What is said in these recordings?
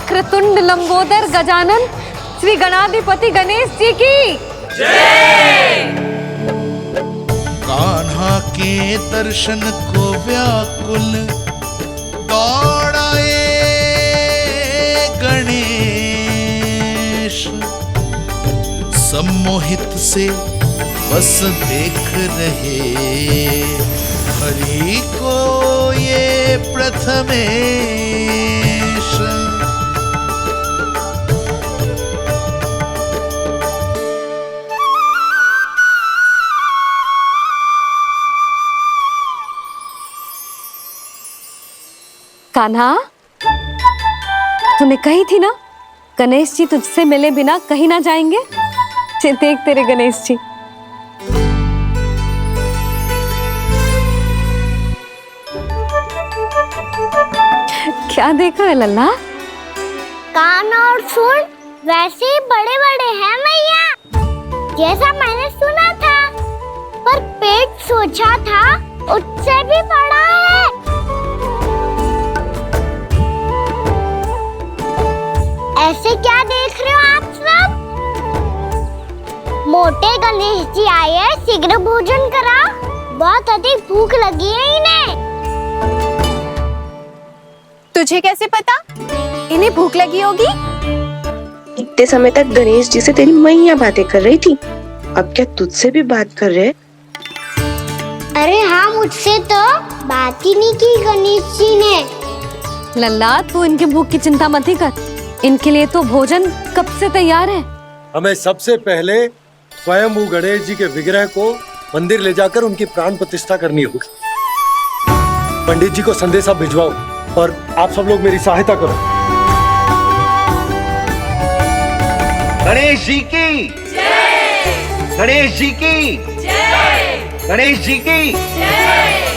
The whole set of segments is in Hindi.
वक्रतुंड लंबोदर गजानन श्री गणाधिपति गणेश जी की जय। कान्हा के दर्शन को व्याकुल दौड़ाए गणेश, सम्मोहित से बस देख रहे हरि को ये प्रथमेश। कान्हा, तूने कही थी ना गणेश जी तुझसे मिले बिना कहीं ना जाएंगे। देख तेरे गणेश जी। क्या देखा है लल्ला? कान और सुन वैसे ही बड़े बड़े हैं मैया, जैसा मैंने सुना था, पर पेट सोचा था उससे भी बड़ा है। ऐसे क्या देख रहे हो आप सब? मोटे गणेश जी आए हैं, शीघ्र भोजन करा, बहुत अधिक भूख लगी है इन्हें। तुझे कैसे पता इन्हें भूख लगी होगी? इतने समय तक गणेश जी से तेरी मैया बातें कर रही थी, अब क्या तुझसे भी बात कर रहे? अरे हाँ, मुझसे तो बात ही नहीं की गणेश जी ने। लल्ला, तू इनकी भूख की चिंता मत ही कर, इनके लिए तो भोजन कब से तैयार है। हमें सबसे पहले स्वयं गणेश जी के विग्रह को मंदिर ले जाकर उनकी प्राण प्रतिष्ठा करनी होगी। पंडित जी को संदेशा भिजवाओ और आप सब लोग मेरी सहायता करो। गणेश जी की जय, गणेश जी की जय, गणेश जी की जय।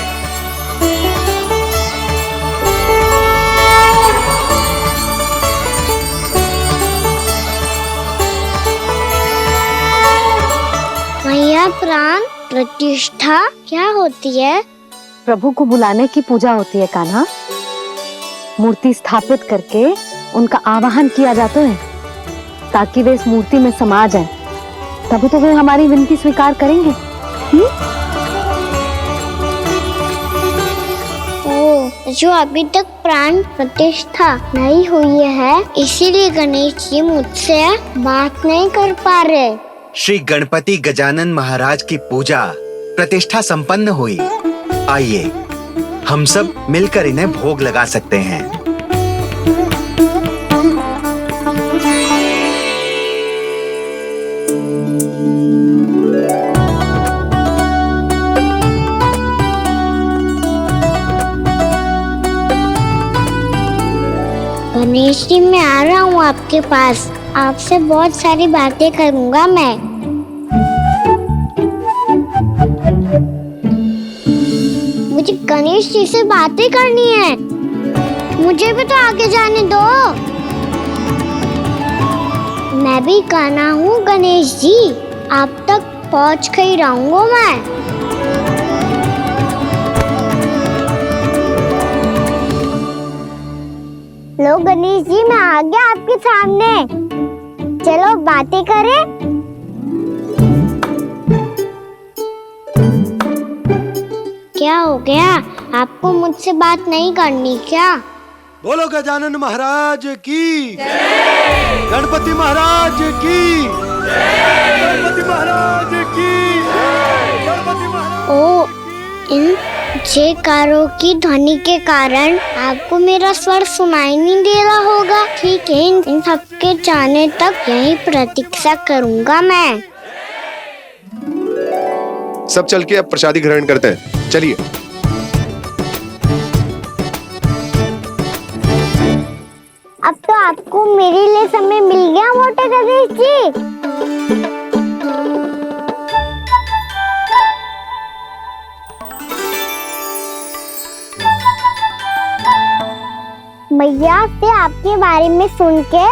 मैया, प्राण प्रतिष्ठा क्या होती है? प्रभु को बुलाने की पूजा होती है कान्हा। मूर्ति स्थापित करके उनका आवाहन किया जाता है ताकि वे इस मूर्ति में समा जाएं। तभी तो वे हमारी विनती स्वीकार करेंगे। जो अभी तक प्राण प्रतिष्ठा नहीं हुई है, इसीलिए गणेश जी मुझसे बात नहीं कर पा रहे। श्री गणपति गजानन महाराज की पूजा प्रतिष्ठा संपन्न हुई। आइए हम सब मिलकर इन्हें भोग लगा सकते हैं। गणेश जी, मैं आ रहा हूँ आपके पास, आपसे बहुत सारी बातें करूँगा मैं। मुझे गणेश जी से बातें करनी है, मुझे भी तो आगे जाने दो। मैं भी कान्हा हूँ गणेश जी, आप तक पहुँच कर ही रहूँगा मैं। लो गणेश जी, मैं आ गया आपके सामने, चलो बातें करें। क्या हो गया, आपको मुझसे बात नहीं करनी क्या? बोलो गजानन महाराज की जय, गणपति महाराज की जय, गणपति महाराज की जय, गणपति महाराज। ओ, इन जयकारों की ध्वनि के कारण आपको मेरा स्वर सुनाई नहीं दे रहा होगा। ठीक है, इन सबके जाने तक यही प्रतीक्षा करूंगा मैं। सब चल के अब प्रसादी ग्रहण करते हैं, चलिए। अब तो आपको मेरे लिए समय मिल गया मोटे गणेश जी। मैया से आपके बारे में सुन के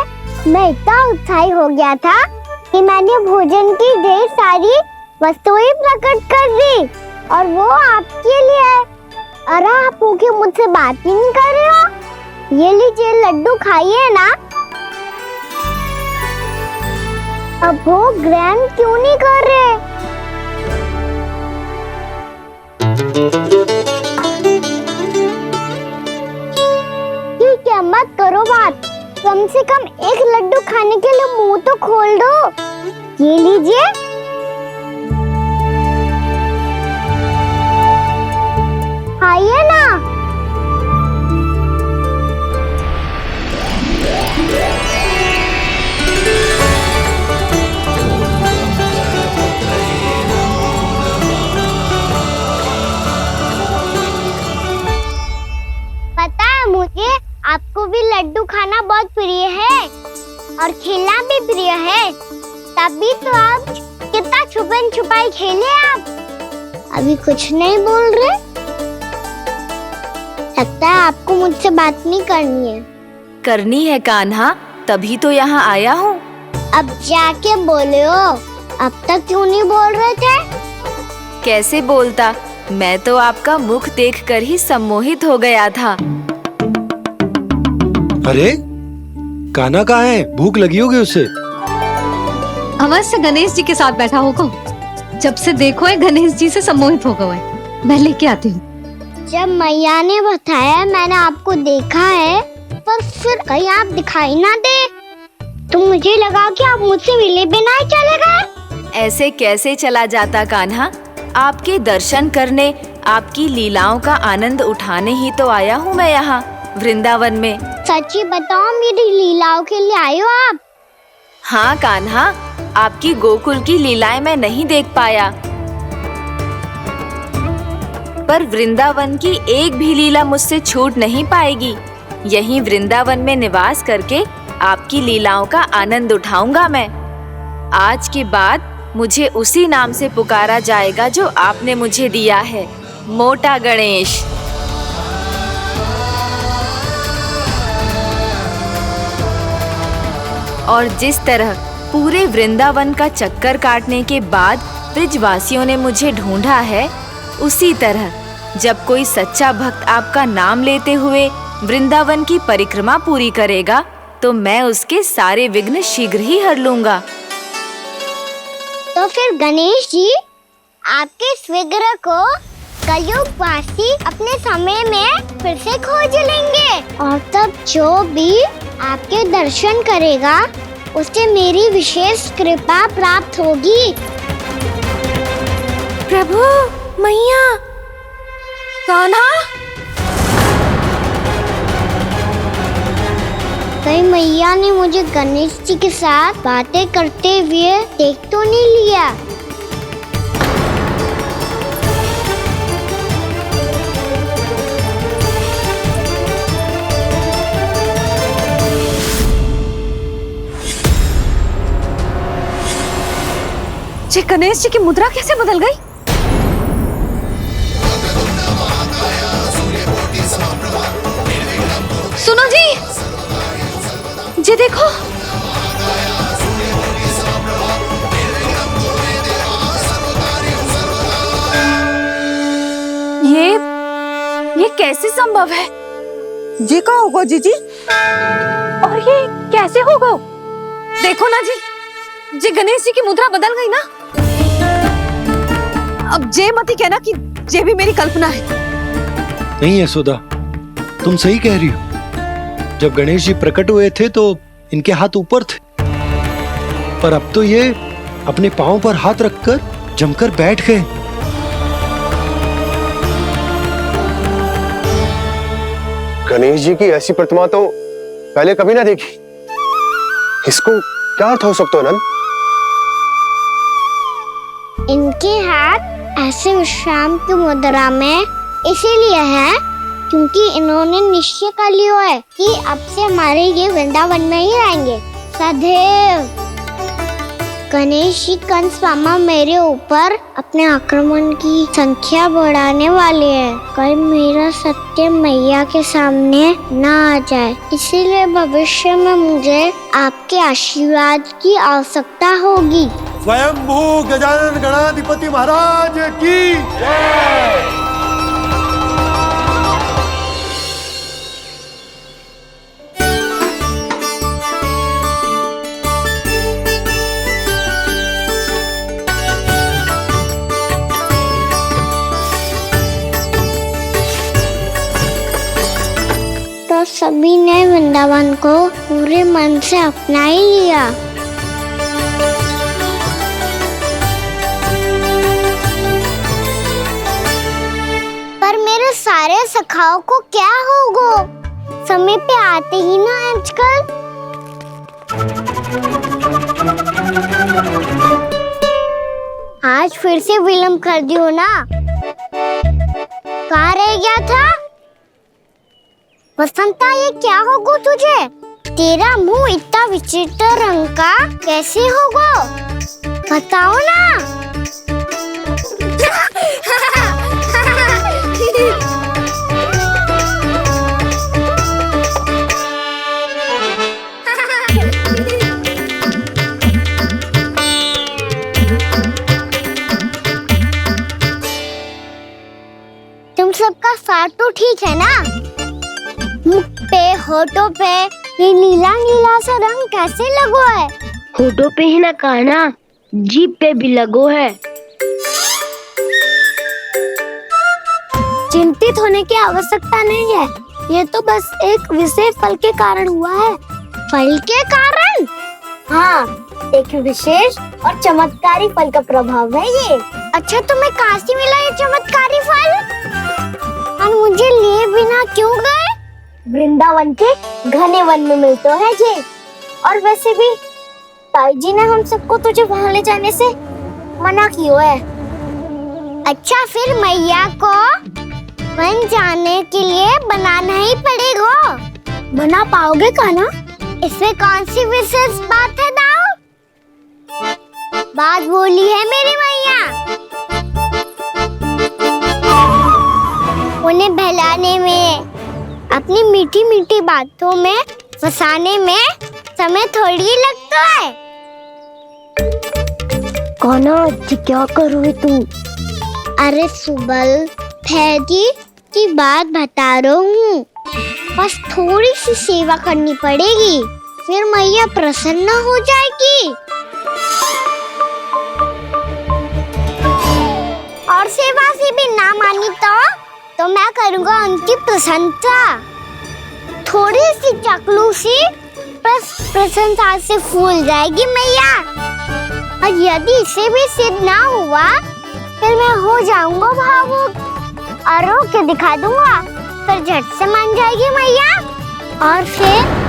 मैं इतना उत्साही हो गया था कि मैंने भोजन की ढेर सारी वस्तुएं प्रकट कर दी, और वो आपके लिए है। अरे आप भूखे मुझसे बात ही नहीं कर रहे हो। ये लीजिए लड्डू, खाइए ना, अब वो ग्रैंड क्यों नहीं कर रहे? ठीक है, मत करो बात। कम से कम एक लड्डू खाने के लिए मुंह तो खोल दो। ये लीजिए। खाइए ना। पता है मुझे, आपको भी लड्डू खाना बहुत प्रिय है और खेलना भी प्रिय है। तभी तो आप कितना छुपन छुपाई खेले आप। अभी कुछ नहीं बोल रहे? लगता है आपको मुझसे बात नहीं करनी है। करनी है कान्हा, तभी तो यहाँ आया हूँ। अब जाके बोले हो। अब तक क्यों नहीं बोल रहे थे? कैसे बोलता, मैं तो आपका मुख देखकर ही सम्मोहित हो गया था। अरे कान्हा कहाँ है? भूख लगी होगी उसे। अवश्य गणेश जी के साथ बैठा होगा। जब से देखो है गणेश जी से सम्मोहित हो गए। मैं लेके आती हूँ। जब मैया ने बताया मैंने आपको देखा है, पर फिर कहीं आप दिखाई ना दे, तो मुझे लगा कि आप मुझसे मिले बिना ही चले गए। ऐसे कैसे चला जाता कान्हा, आपके दर्शन करने, आपकी लीलाओं का आनंद उठाने ही तो आया हूँ मैं यहाँ वृंदावन में। सच्ची बताओ, मेरी लीलाओं के लिए आए हो आप? हाँ कान्हा, आपकी गोकुल की लीलाएं मैं नहीं देख पाया, पर वृंदावन की एक भी लीला मुझसे छूट नहीं पाएगी। यहीं वृंदावन में निवास करके आपकी लीलाओं का आनंद उठाऊंगा मैं। आज के बाद मुझे उसी नाम से पुकारा जाएगा जो आपने मुझे दिया है, मोटा गणेश। और जिस तरह पूरे वृंदावन का चक्कर काटने के बाद ब्रिजवासियों ने मुझे ढूंढा है, उसी तरह जब कोई सच्चा भक्त आपका नाम लेते हुए वृंदावन की परिक्रमा पूरी करेगा, तो मैं उसके सारे विघ्न शीघ्र ही हर लूंगा। तो फिर गणेश जी, आपके इस विग्रह को कलयुग वासी अपने समय में फिर से खोज लेंगे, और तब जो भी आपके दर्शन करेगा उसे मेरी विशेष कृपा प्राप्त होगी। प्रभु, मैया, कान्हा। कहीं मैया ने मुझे गणेश जी के साथ बातें करते हुए देख तो नहीं लिया? जी गणेश जी की मुद्रा कैसे बदल गई? सुनो जी, जी देखो। ये कैसे संभव है? जी का होगा जीजी? और ये कैसे होगा? देखो ना जी, जी गणेश जी की मुद्रा बदल गई ना। अब जे मत ही कहना कि जे भी मेरी कल्पना है। नहीं यशोदा, तुम सही कह रही हो। जब गणेश जी प्रकट हुए थे तो इनके हाथ ऊपर थे, पर अब तो ये अपने पांव पर हाथ रखकर जमकर बैठ गए। गणेश जी की ऐसी प्रतिमा तो पहले कभी ना देखी। इसको क्या अर्थ हो सकता है नंद? इनके हाथ ऐसे विश्राम की मुद्रा में इसीलिए है क्योंकि इन्होंने निश्चय कर लिया है कि अब से हमारे ये वृंदावन में ही रहेंगे सदैव। गणेश जी कंस मामा मेरे ऊपर अपने आक्रमण की संख्या बढ़ाने वाले हैं, कहीं मेरा सत्य मैया के सामने ना आ जाए। इसीलिए भविष्य में मुझे आपके आशीर्वाद की आवश्यकता होगी। स्वयंभू गजानन गणाधिपति महाराज की जय। सभी ने वृंदावन को पूरे मन से अपना ही लिया। पर मेरे सारे सखाओं को क्या होगा? समय पे आते ही ना आजकल। आज फिर से विलम्ब कर दियो ना। कहाँ रह गया था? वसंता, ये क्या होगा तुझे? तेरा मुंह इतना विचित्र रंग का कैसे होगा? बताओ ना। तुम सबका साथ तो ठीक है ना? मुख पे, होठों पे ये नीला नीला सा रंग कैसे लगो है? होठों पे ही ना कान्हा, जीभ पे भी लगो है। चिंतित होने की आवश्यकता नहीं है। ये तो बस एक विशेष फल के कारण हुआ है। फल के कारण? हाँ, एक विशेष और चमत्कारी फल का प्रभाव है ये। अच्छा, तुम्हें कहाँ से मिला ये चमत्कारी फल? और मुझे लिए बिना क्यों गए? वृंदावन के घने वन में मिलते है ये। और वैसे भी ताई जी ने हम सबको तुझे वहाँ ले जाने से मना किया है। अच्छा, फिर मैया को वन जाने के लिए बनाना ही पड़ेगा। बना पाओगे कान्हा? इसमें कौन सी विशेष बात है दाऊ? बात बोली है मेरी मैया। उन्हें बहलाने में, अपनी मीठी मीठी बातों में फंसाने में समय थोड़ी लगता है। कान्हा, क्या करोगे तुम? अरे सुबल, फैजी की बात बता रहा हूँ। बस थोड़ी सी सेवा करनी पड़ेगी, फिर मैया प्रसन्न हो जाएगी। और सेवा से भी ना मानी तो मैं करूँगा उनकी प्रशंसा। थोड़ी सी चकलूसी बस प्रशंसा से फूल जाएगी मैया। और यदि इसे भी सिद्ध ना हुआ, फिर मैं हो जाऊंगा भावुक और रो के दिखा दूंगा। फिर झट से मान जाएगी मैया। और फिर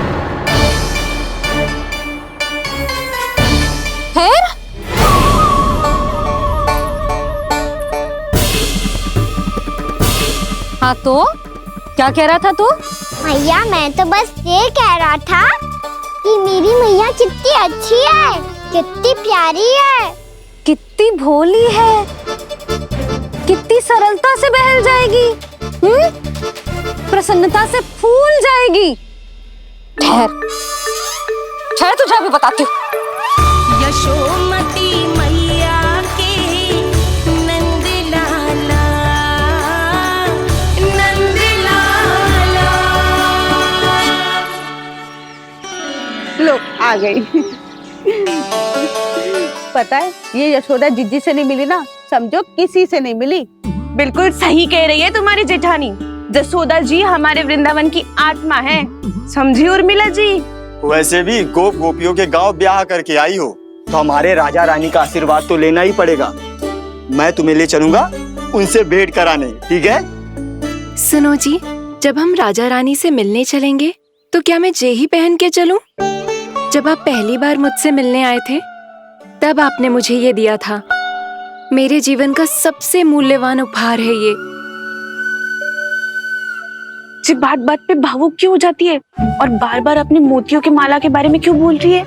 हाँ, तो क्या कह रहा था तू? मैया, मैं तो बस ये कह रहा था कि मेरी मैया कितनी अच्छी है, कितनी प्यारी है, कितनी भोली है, कितनी सरलता से बहल जाएगी, प्रसन्नता से फूल जाएगी। ठहर ठहर, तुझे अभी बताती हूँ। यशोमती मैया के नंद लाला, नंद लाला। लो, आ गई। पता है, ये यशोदा जीजी से नहीं मिली ना, समझो किसी से नहीं मिली। बिल्कुल सही कह रही है तुम्हारी जेठानी। जसोदा जी हमारे वृंदावन की आत्मा है, समझी उर्मिला जी। वैसे भी गोप गोपियों के गांव ब्याह करके आई हो, तो हमारे राजा रानी का आशीर्वाद तो लेना ही पड़ेगा। मैं तुम्हें ले चलूंगा उनसे भेंट कराने, ठीक है? सुनो जी, जब हम राजा रानी से मिलने चलेंगे तो क्या मैं जे ही पहन के चलूं? जब आप पहली बार मुझसे मिलने आए थे, तब आपने मुझे ये दिया था। मेरे जीवन का सबसे मूल्यवान उपहार है ये। जी बात बात पे भावुक क्यों हो जाती है और बार बार अपनी मोतियों के माला के बारे में क्यों बोल रही है?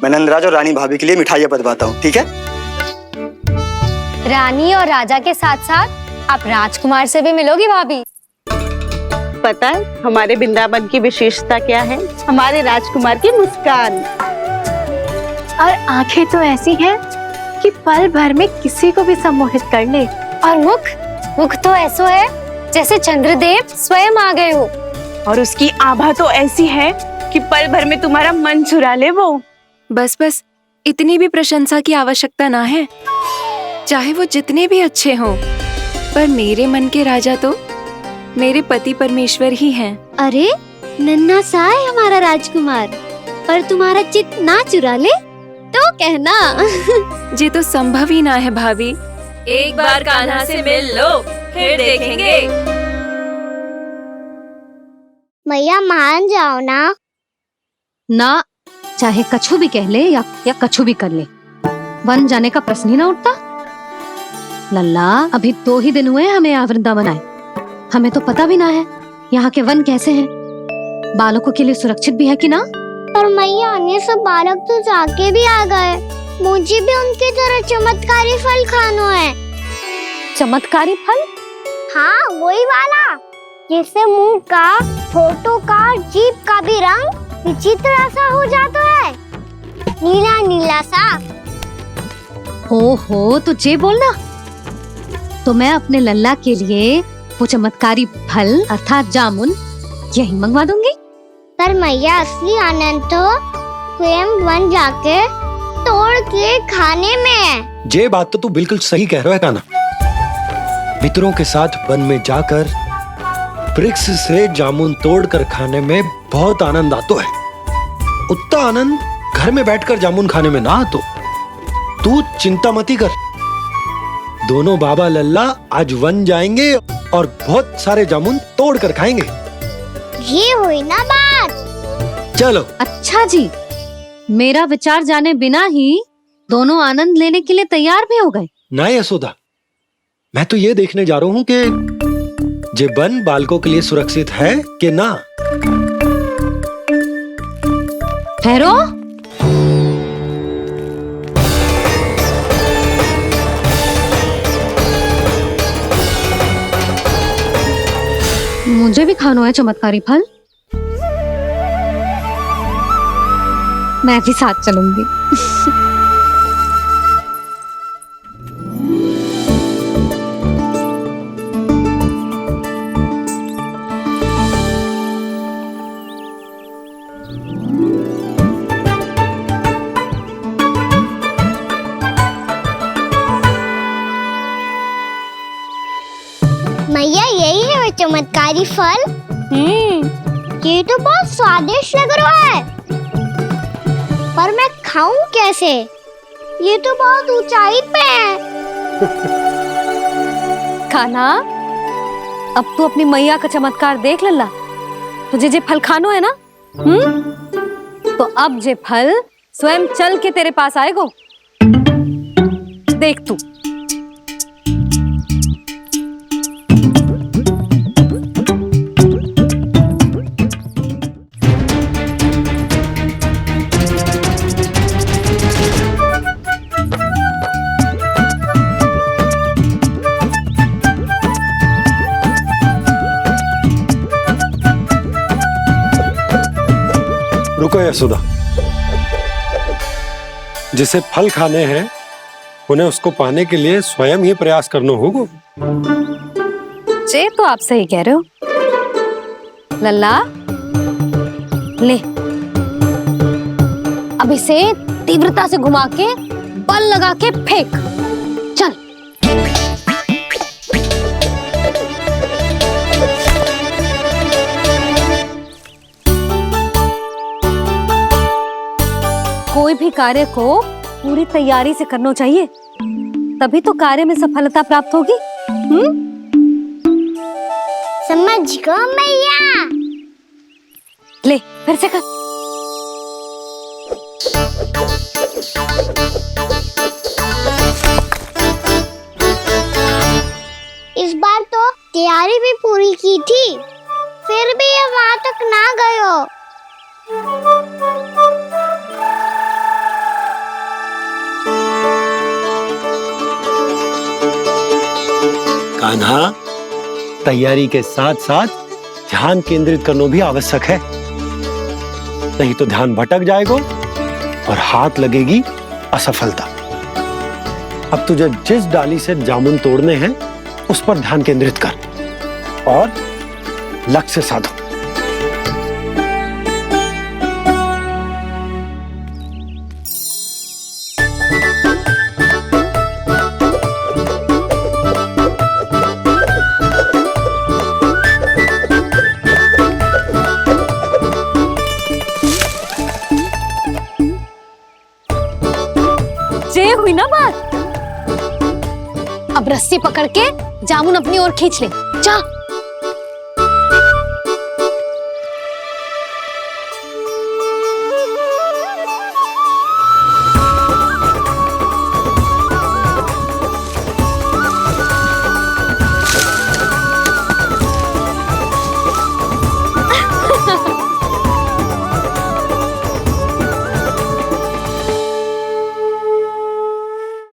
मैं नंदराज और रानी भाभी के लिए मिठाइयाँ बंटवाता हूँ, ठीक है? रानी और राजा के साथ साथ आप राजकुमार से भी मिलोगी भाभी। पता है हमारे वृंदावन की विशेषता क्या है? हमारे राजकुमार की मुस्कान। और आंखें तो ऐसी हैं कि पल भर में किसी को भी सम्मोहित कर ले। और मुख तो ऐसा है जैसे चंद्रदेव स्वयं आ गए हो। और उसकी आभा तो ऐसी है कि पल भर में तुम्हारा मन चुरा ले वो। बस बस, इतनी भी प्रशंसा की आवश्यकता ना है। चाहे वो जितने भी अच्छे हों, पर मेरे मन के राजा तो मेरे पति परमेश्वर ही हैं। अरे, नन्हा सा है हमारा राजकुमार, पर तुम्हारा चित ना चुरा ले तो कहना। ये तो संभव ही ना है भाभी। एक बार कान्हा से मिल लो, फिर देखेंगे। मैया मान जाओ ना। ना, चाहे कछु भी कह ले या कछु भी कर ले, वन जाने का प्रश्न ही ना उठता। लल्ला, अभी 2 ही दिन हुए हमें यहाँ वृंदावन आए, हमें तो पता भी ना है यहाँ के वन कैसे हैं, बालकों के लिए सुरक्षित भी है कि ना। पर मैया अन्य सब बालक तो जाके भी आ गए, मुझे भी उनकी तरह चमत्कारी फल खाना है। चमत्कारी फल? हाँ, वही वाला जिससे मुंह का, होठों का, जीभ का भी रंग विचित्र सा हो जाता है, नीला नीला सा। ओहो, तो जे बोलना। तो मैं अपने लल्ला के लिए वो चमत्कारी फल अर्थात जामुन यही मंगवा दूंगी। पर मैया असली आनंद तो स्वयं वन जाके तोड़ के खाने में है। ये बात तो तू बिल्कुल सही कह रहा है कान्हा। मित्रों के साथ वन में जाकर वृक्ष से जामुन तोड़कर खाने में बहुत आनंद आता है। उतना आनंद घर में बैठकर जामुन खाने में ना आतो। तू चिंता मती कर, दोनों बाबा लल्ला आज वन जाएंगे और बहुत सारे जामुन तोड़कर खाएंगे। ये हुई ना बात। चलो। अच्छा जी, मेरा विचार जाने बिना ही दोनों आनंद लेने के लिए तैयार भी हो गए। ना यशोदा, मैं तो ये देखने जा रहा हूँ कि जे वन बालकों के लिए सुरक्षित है कि ना। ठहरो। मुझे भी खाना है चमत्कारी फल, मैं भी साथ चलूंगी। मैया यही है वो चमत्कारी फल। ये तो बहुत स्वादिष्ट लग रहा है, पर मैं खाऊं कैसे? ये तो बहुत ऊंचाई पे है। खाना, अब तू अपनी मैया का चमत्कार देख लल्ला। तुझे जे फल खानो है ना, तो अब जे फल स्वयं चल के तेरे पास आएगो। देख तू। रुको यशोदा, जिसे फल खाने हैं उन्हें उसको पाने के लिए स्वयं ही प्रयास करना होगा। जे तो आप सही कह रहे हो लल्ला। ले, अब इसे तीव्रता से घुमा के बल लगा के फेंक। चल। कोई भी कार्य को पूरी तैयारी से करना चाहिए, तभी तो कार्य में सफलता प्राप्त होगी। समझ गो मैया। ले, फिर से कर। इस बार तो तैयारी भी पूरी की थी, फिर भी ये वहां तक ना गए हो। कान्हा, तैयारी के साथ साथ ध्यान केंद्रित करना भी आवश्यक है, नहीं तो ध्यान भटक जाएगा और हाथ लगेगी असफलता। अब तुझे जिस डाली से जामुन तोड़ने हैं उस पर ध्यान केंद्रित कर और लक्ष्य साधो। अब रस्सी पकड़ के जामुन अपनी ओर खींच ले। जा।